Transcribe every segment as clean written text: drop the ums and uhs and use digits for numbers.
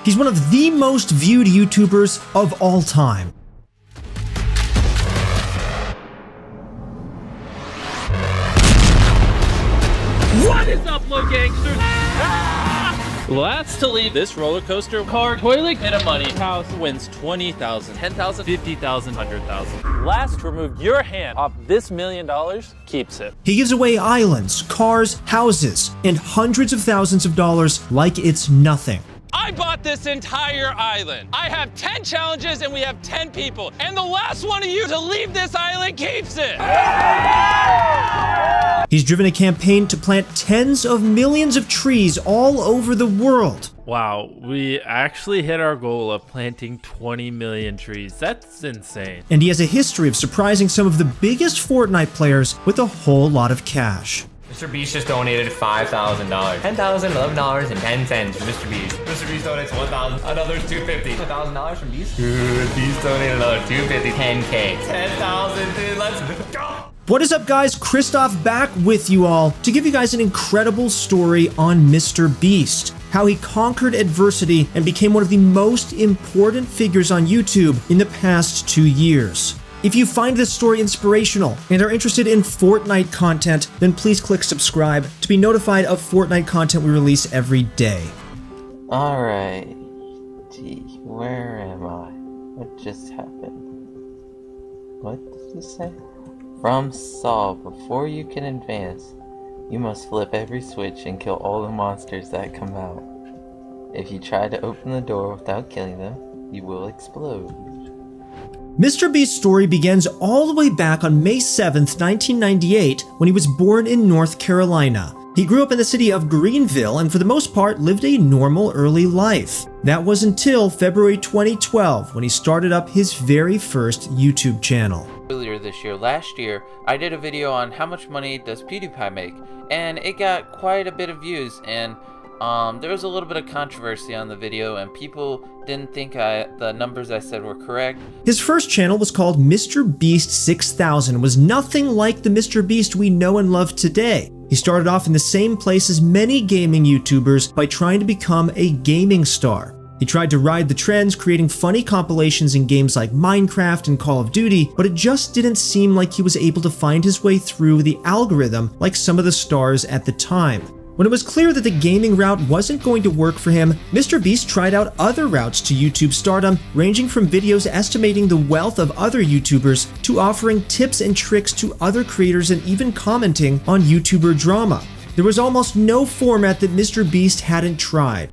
He's one of the most viewed YouTubers of all time. What is up, low gangsters? Last to leave this roller coaster, car, toilet, bit of money, house wins 20,000, 10,000, 50,000, 100,000. Last to remove your hand off this $1 million keeps it. He gives away islands, cars, houses, and hundreds of thousands of dollars like it's nothing. I bought this entire island. I have 10 challenges and we have 10 people. And the last one of you to leave this island keeps it. He's driven a campaign to plant tens of millions of trees all over the world. Wow, we actually hit our goal of planting 20 million trees. That's insane. And he has a history of surprising some of the biggest Fortnite players with a whole lot of cash. Mrbeast just donated $5,000. $10,011.10 from Mrbeast. Mrbeast donates $1,000. Another's $250. $1,000 from Beast. Dude, Beast donated another $250. $10K. $10,000, dude. Let's go. What is up, guys? Christoph back with you all to give you guys an incredible story on Mrbeast. How he conquered adversity and became one of the most important figures on YouTube in the past 2 years. If you find this story inspirational and are interested in Fortnite content, then please click subscribe to be notified of Fortnite content we release every day. Alright. Gee, where am I? What just happened? What did you say? From Saul, before you can advance, you must flip every switch and kill all the monsters that come out. If you try to open the door without killing them, you will explode. Mrbeast's story begins all the way back on May 7th, 1998, when he was born in North Carolina. He grew up in the city of Greenville and for the most part lived a normal early life. That was until February 2012 when he started up his very first YouTube channel. Earlier this year, last year, I did a video on how much money does PewDiePie make, and it got quite a bit of views, and there was a little bit of controversy on the video, and people didn't think the numbers I said were correct. His first channel was called Mrbeast 6000 and was nothing like the Mrbeast we know and love today. He started off in the same place as many gaming YouTubers by trying to become a gaming star. He tried to ride the trends, creating funny compilations in games like Minecraft and Call of Duty, but it just didn't seem like he was able to find his way through the algorithm like some of the stars at the time. When it was clear that the gaming route wasn't going to work for him, Mrbeast tried out other routes to YouTube stardom, ranging from videos estimating the wealth of other YouTubers to offering tips and tricks to other creators and even commenting on YouTuber drama. There was almost no format that Mrbeast hadn't tried.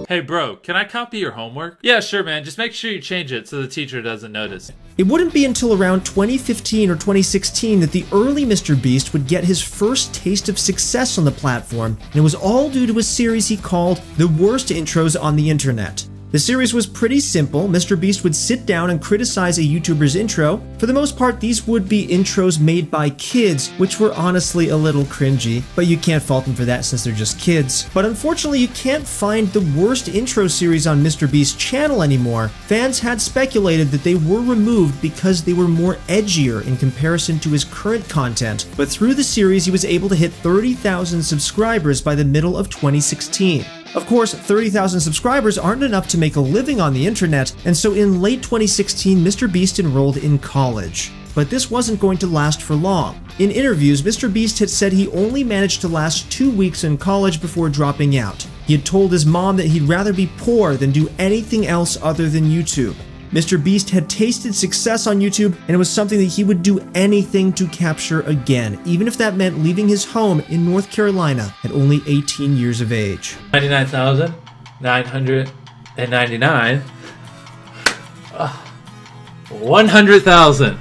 Hey bro, can I copy your homework? Yeah, sure man, just make sure you change it so the teacher doesn't notice. It wouldn't be until around 2015 or 2016 that the early Mrbeast would get his first taste of success on the platform, and it was all due to a series he called The Worst Intros on the Internet. The series was pretty simple. Mrbeast would sit down and criticize a YouTuber's intro. For the most part, these would be intros made by kids, which were honestly a little cringy, but you can't fault them for that since they're just kids. But unfortunately, you can't find the Worst Intro series on Mrbeast's channel anymore. Fans had speculated that they were removed because they were more edgier in comparison to his current content, but through the series, he was able to hit 30,000 subscribers by the middle of 2016. Of course, 30,000 subscribers aren't enough to make a living on the internet, and so in late 2016, Mrbeast enrolled in college. But this wasn't going to last for long. In interviews, Mrbeast had said he only managed to last 2 weeks in college before dropping out. He had told his mom that he'd rather be poor than do anything else other than YouTube. Mrbeast had tasted success on YouTube, and it was something that he would do anything to capture again, even if that meant leaving his home in North Carolina at only 18 years of age. 99,999. 100,000.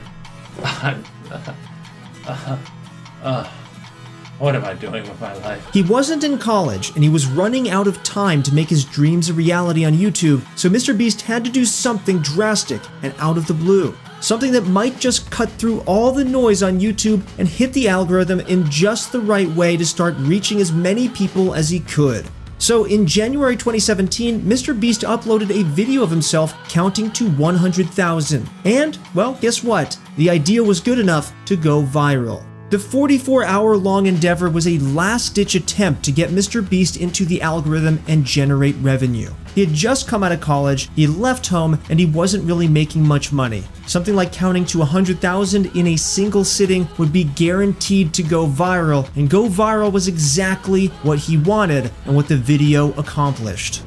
What am I doing with my life? He wasn't in college, and he was running out of time to make his dreams a reality on YouTube, so Mrbeast had to do something drastic and out of the blue. Something that might just cut through all the noise on YouTube and hit the algorithm in just the right way to start reaching as many people as he could. So in January 2017, Mrbeast uploaded a video of himself counting to 100,000. And, well, guess what? The idea was good enough to go viral. The 44-hour-long endeavor was a last-ditch attempt to get Mrbeast into the algorithm and generate revenue. He had just come out of college, he left home, and he wasn't really making much money. Something like counting to 100,000 in a single sitting would be guaranteed to go viral, and go viral was exactly what he wanted and what the video accomplished.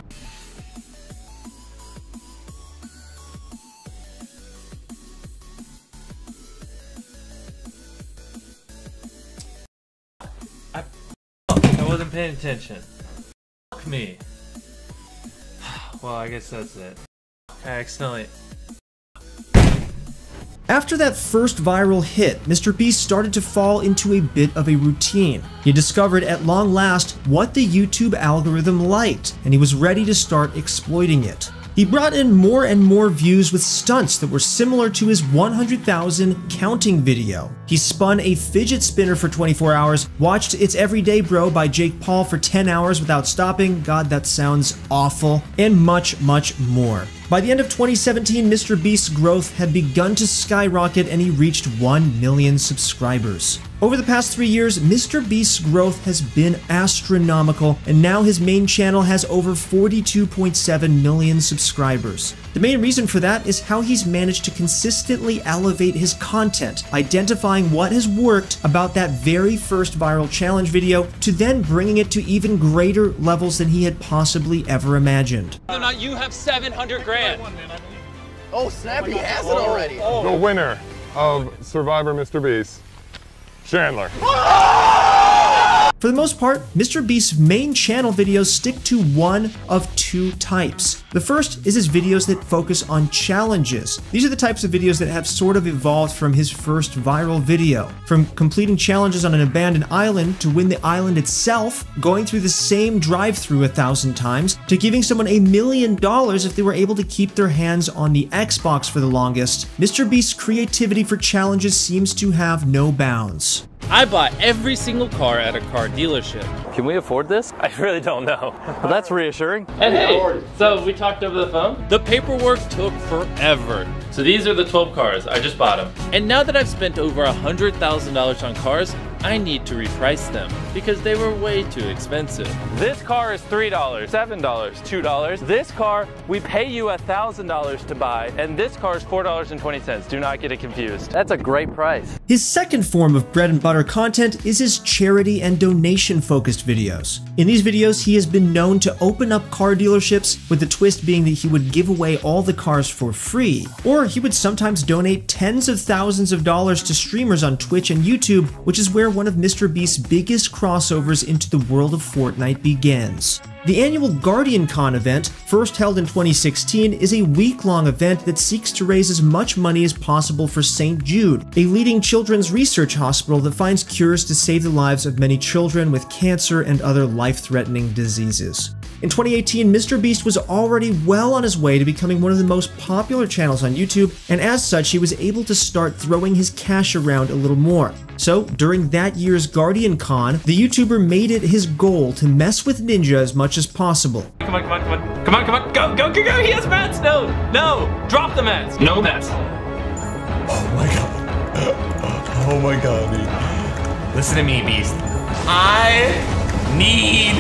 I wasn't paying attention. Fuck me. Well, I guess that's it. I accidentally... After that first viral hit, Mrbeast started to fall into a bit of a routine. He discovered at long last what the YouTube algorithm liked, and he was ready to start exploiting it. He brought in more and more views with stunts that were similar to his 100,000 counting video. He spun a fidget spinner for 24 hours, watched It's Everyday Bro by Jake Paul for 10 hours without stopping, God that sounds awful, and much, much more. By the end of 2017, Mrbeast's growth had begun to skyrocket and he reached 1 million subscribers. Over the past 3 years, Mrbeast's growth has been astronomical, and now his main channel has over 42.7 million subscribers. The main reason for that is how he's managed to consistently elevate his content, identifying what has worked about that very first viral challenge video, to then bringing it to even greater levels than he had possibly ever imagined. You have 700 grand. Oh snap, he has it already. The winner of Survivor Mrbeast, Chandler. For the most part, Mrbeast's main channel videos stick to one of two types. The first is his videos that focus on challenges. These are the types of videos that have sort of evolved from his first viral video. From completing challenges on an abandoned island to win the island itself, going through the same drive-thru 1,000 times, to giving someone $1 million if they were able to keep their hands on the Xbox for the longest. Mrbeast's creativity for challenges seems to have no bounds. I bought every single car at a car dealership. Can we afford this? I really don't know. Well, that's reassuring. And hey, so we talked over the phone? The paperwork took forever. So these are the 12 cars, I just bought them. And now that I've spent over $100,000 on cars, I need to reprice them because they were way too expensive. This car is $3, $7, $2. This car, we pay you $1,000 to buy, and this car is $4.20. Do not get it confused. That's a great price. His second form of bread and butter content is his charity and donation-focused videos. In these videos, he has been known to open up car dealerships, with the twist being that he would give away all the cars for free, or he would sometimes donate tens of thousands of dollars to streamers on Twitch and YouTube, which is where one of Mrbeast's biggest crossovers into the world of Fortnite begins. The annual GuardianCon event, first held in 2016, is a week-long event that seeks to raise as much money as possible for St. Jude, a leading children's research hospital that finds cures to save the lives of many children with cancer and other life-threatening diseases. In 2018, Mrbeast was already well on his way to becoming one of the most popular channels on YouTube, and as such, he was able to start throwing his cash around a little more. So, during that year's GuardianCon, the YouTuber made it his goal to mess with Ninja as much as possible. Come on, come on, come on, come on, come on, go, go, go, go, he has mats, no, no, drop the mats, no mats. Oh my god. Oh my god, Listen to me, Beast. I need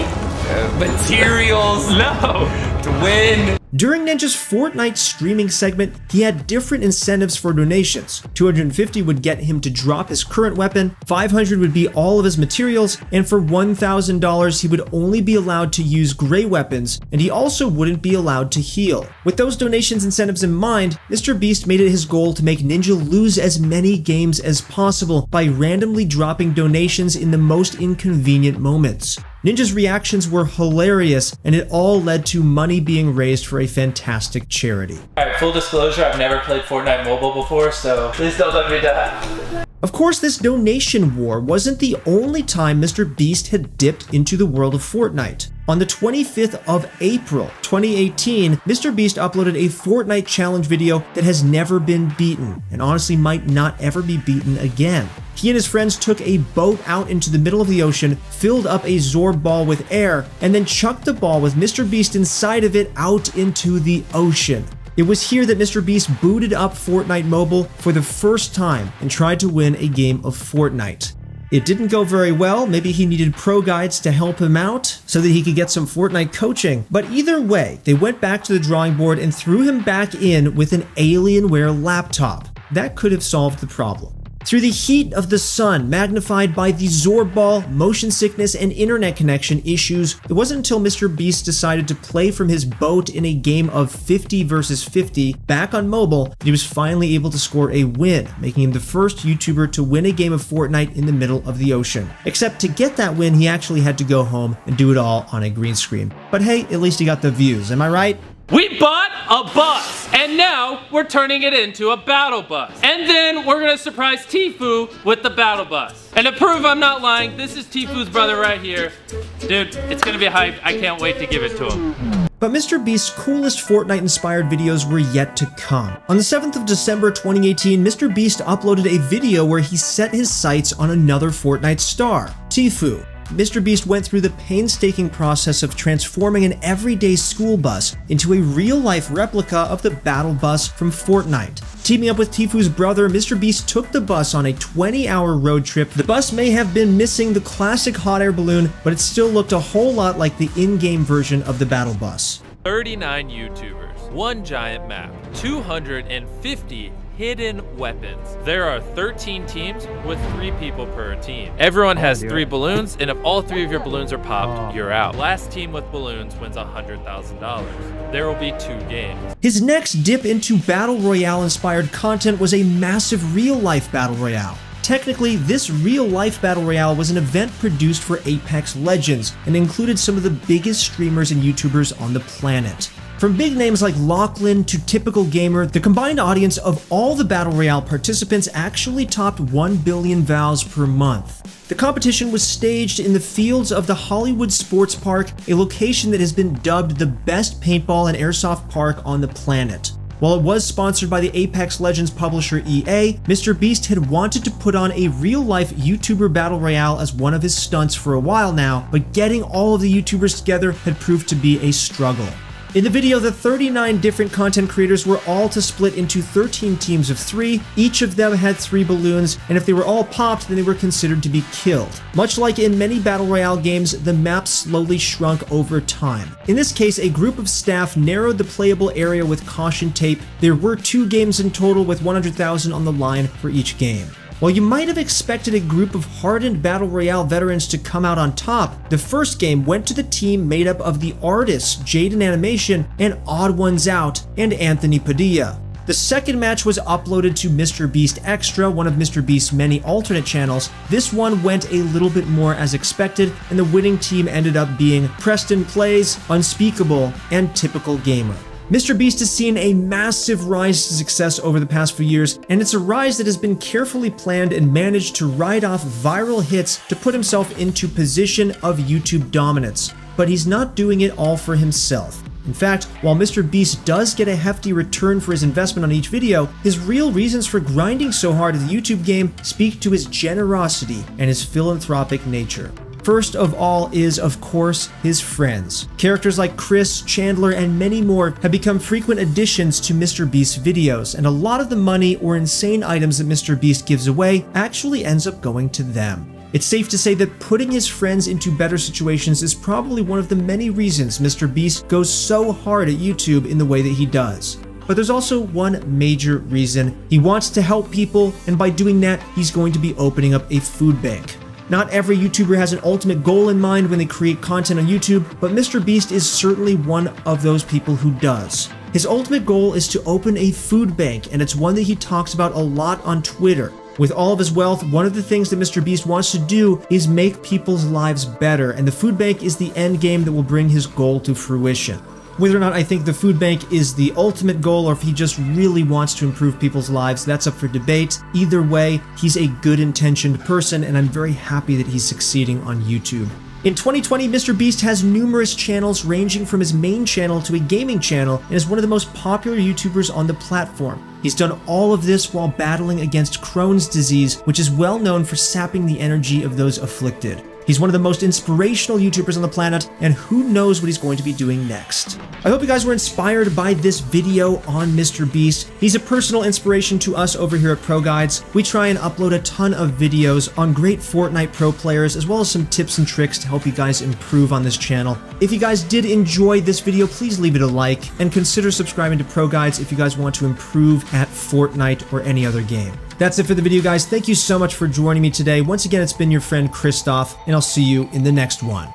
materials to win. During Ninja's Fortnite streaming segment, he had different incentives for donations. 250 would get him to drop his current weapon, 500 would be all of his materials, and for $1,000 he would only be allowed to use gray weapons, and he also wouldn't be allowed to heal. With those donations incentives in mind, Mrbeast made it his goal to make Ninja lose as many games as possible by randomly dropping donations in the most inconvenient moments. Ninja's reactions were hilarious, and it all led to money being raised for a fantastic charity. Alright, full disclosure, I've never played Fortnite Mobile before, so please don't let me die. Of course, this donation war wasn't the only time Mrbeast had dipped into the world of Fortnite. On the 25th of April, 2018, Mrbeast uploaded a Fortnite challenge video that has never been beaten, and honestly might not ever be beaten again. He and his friends took a boat out into the middle of the ocean, filled up a Zorb ball with air, and then chucked the ball with Mrbeast inside of it out into the ocean. It was here that Mrbeast booted up Fortnite Mobile for the first time and tried to win a game of Fortnite. It didn't go very well. Maybe he needed pro guides to help him out so that he could get some Fortnite coaching. But either way, they went back to the drawing board and threw him back in with an Alienware laptop. That could have solved the problem. Through the heat of the sun, magnified by the Zorball, motion sickness, and internet connection issues, it wasn't until Mrbeast decided to play from his boat in a game of 50 versus 50 back on mobile that he was finally able to score a win, making him the first YouTuber to win a game of Fortnite in the middle of the ocean. Except to get that win, he actually had to go home and do it all on a green screen. But hey, at least he got the views, am I right? We bought a bus, and now we're turning it into a battle bus. And then we're gonna surprise Tfue with the battle bus. And to prove I'm not lying, this is Tfue's brother right here. Dude, it's gonna be hype. I can't wait to give it to him. But Mrbeast's coolest Fortnite-inspired videos were yet to come. On the 7th of December 2018, Mrbeast uploaded a video where he set his sights on another Fortnite star, Tfue. Mrbeast went through the painstaking process of transforming an everyday school bus into a real-life replica of the battle bus from Fortnite. Teaming up with Tfue's brother, Mrbeast took the bus on a 20-hour road trip. The bus may have been missing the classic hot air balloon, but it still looked a whole lot like the in-game version of the battle bus. 39 YouTubers, one giant map, 250 hidden weapons. There are 13 teams with 3 people per team. Everyone has 3 balloons, and if all 3 of your balloons are popped, you're out. Last team with balloons wins $100,000. There will be 2 games. His next dip into Battle Royale-inspired content was a massive real-life Battle Royale. Technically, this real-life Battle Royale was an event produced for Apex Legends and included some of the biggest streamers and YouTubers on the planet. From big names like Lachlan to Typical Gamer, the combined audience of all the Battle Royale participants actually topped 1 billion views per month. The competition was staged in the fields of the Hollywood Sports Park, a location that has been dubbed the best paintball and airsoft park on the planet. While it was sponsored by the Apex Legends publisher EA, Mrbeast had wanted to put on a real-life YouTuber Battle Royale as one of his stunts for a while now, but getting all of the YouTubers together had proved to be a struggle. In the video, the 39 different content creators were all to split into 13 teams of 3. Each of them had 3 balloons, and if they were all popped, then they were considered to be killed. Much like in many Battle Royale games, the map slowly shrunk over time. In this case, a group of staff narrowed the playable area with caution tape. There were 2 games in total with 100,000 on the line for each game. While you might have expected a group of hardened Battle Royale veterans to come out on top, the first game went to the team made up of the artists Jaden Animation and Odd Ones Out and Anthony Padilla. The second match was uploaded to Mrbeast Extra, one of Mrbeast's many alternate channels. This one went a little bit more as expected, and the winning team ended up being Preston Plays, Unspeakable, and Typical Gamer. Mrbeast has seen a massive rise to success over the past few years, and it's a rise that has been carefully planned and managed to ride off viral hits to put himself into position of YouTube dominance. But he's not doing it all for himself. In fact, while Mrbeast does get a hefty return for his investment on each video, his real reasons for grinding so hard at the YouTube game speak to his generosity and his philanthropic nature. First of all is, of course, his friends. Characters like Chris, Chandler, and many more have become frequent additions to Mrbeast's videos, and a lot of the money or insane items that Mrbeast gives away actually ends up going to them. It's safe to say that putting his friends into better situations is probably one of the many reasons Mrbeast goes so hard at YouTube in the way that he does. But there's also one major reason. He wants to help people, and by doing that, he's going to be opening up a food bank. Not every YouTuber has an ultimate goal in mind when they create content on YouTube, but Mrbeast is certainly one of those people who does. His ultimate goal is to open a food bank, and it's one that he talks about a lot on Twitter. With all of his wealth, one of the things that Mrbeast wants to do is make people's lives better, and the food bank is the end game that will bring his goal to fruition. Whether or not I think the food bank is the ultimate goal or if he just really wants to improve people's lives, that's up for debate. Either way, he's a good-intentioned person, and I'm very happy that he's succeeding on YouTube. In 2020, Mrbeast has numerous channels ranging from his main channel to a gaming channel and is one of the most popular YouTubers on the platform. He's done all of this while battling against Crohn's disease, which is well known for sapping the energy of those afflicted. He's one of the most inspirational YouTubers on the planet, and who knows what he's going to be doing next. I hope you guys were inspired by this video on Mrbeast. He's a personal inspiration to us over here at Pro Guides. We try and upload a ton of videos on great Fortnite pro players, as well as some tips and tricks to help you guys improve on this channel. If you guys did enjoy this video, please leave it a like, and consider subscribing to Pro Guides if you guys want to improve at Fortnite or any other game. That's it for the video, guys. Thank you so much for joining me today. Once again, it's been your friend Christoph, and I'll see you in the next one.